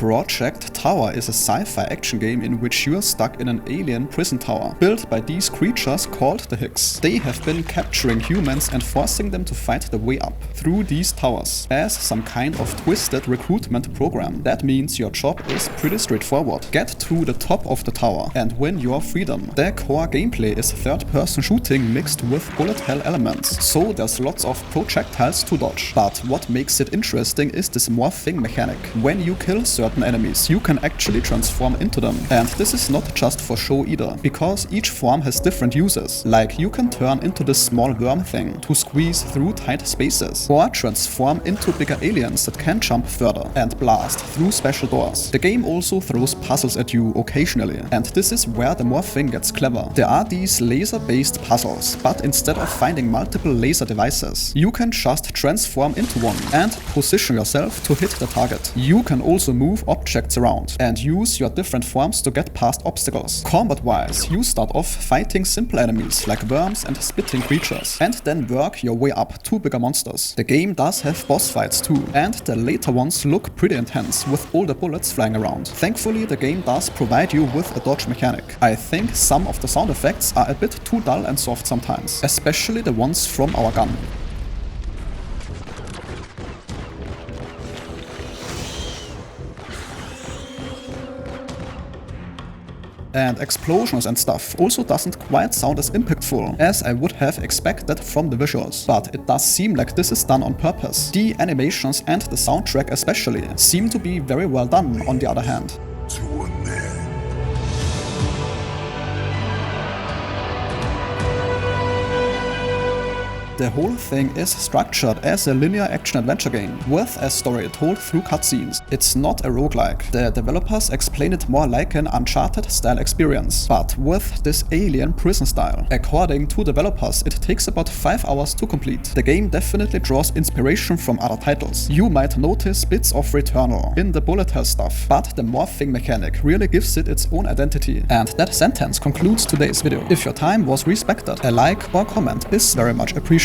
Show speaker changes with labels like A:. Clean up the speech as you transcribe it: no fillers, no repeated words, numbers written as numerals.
A: Project Tower is a sci-fi action game in which you are stuck in an alien prison tower, built by these creatures called the Hicks. They have been capturing humans and forcing them to fight their way up through these towers as some kind of twisted recruitment program. That means your job is pretty straightforward. Get to the top of the tower and win your freedom. The core gameplay is third-person shooting mixed with bullet hell elements, so there's lots of projectiles to dodge. But what makes it interesting is this morphing mechanic. When you kill certain enemies, you can actually transform into them. And this is not just for show either, because each form has different uses. Like you can turn into this small worm thing to squeeze through tight spaces, or transform into bigger aliens that can jump further and blast through special doors. The game also throws puzzles at you occasionally, and this is where the morphing gets clever. There are these laser-based puzzles, but instead of finding multiple laser devices, you can just transform into one and position yourself to hit the target. You can also move objects around and use your different forms to get past obstacles. Combat-wise, you start off fighting simple enemies like worms and spitting creatures, and then work your way up to bigger monsters. The game does have boss fights too, and the later ones look pretty intense with all the bullets flying around. Thankfully, the game does provide you with a dodge mechanic. I think some of the sound effects are a bit too dull and soft sometimes, especially the ones from our gun. And explosions and stuff also doesn't quite sound as impactful as I would have expected from the visuals, but it does seem like this is done on purpose. The animations and the soundtrack especially seem to be very well done on the other hand. The whole thing is structured as a linear action-adventure game, with a story told through cutscenes. It's not a roguelike. The developers explain it more like an Uncharted-style experience, but with this alien prison style. According to developers, it takes about 5 hours to complete. The game definitely draws inspiration from other titles. You might notice bits of Returnal in the Bullethell stuff, but the morphing mechanic really gives it its own identity. And that sentence concludes today's video. If your time was respected, a like or comment is very much appreciated.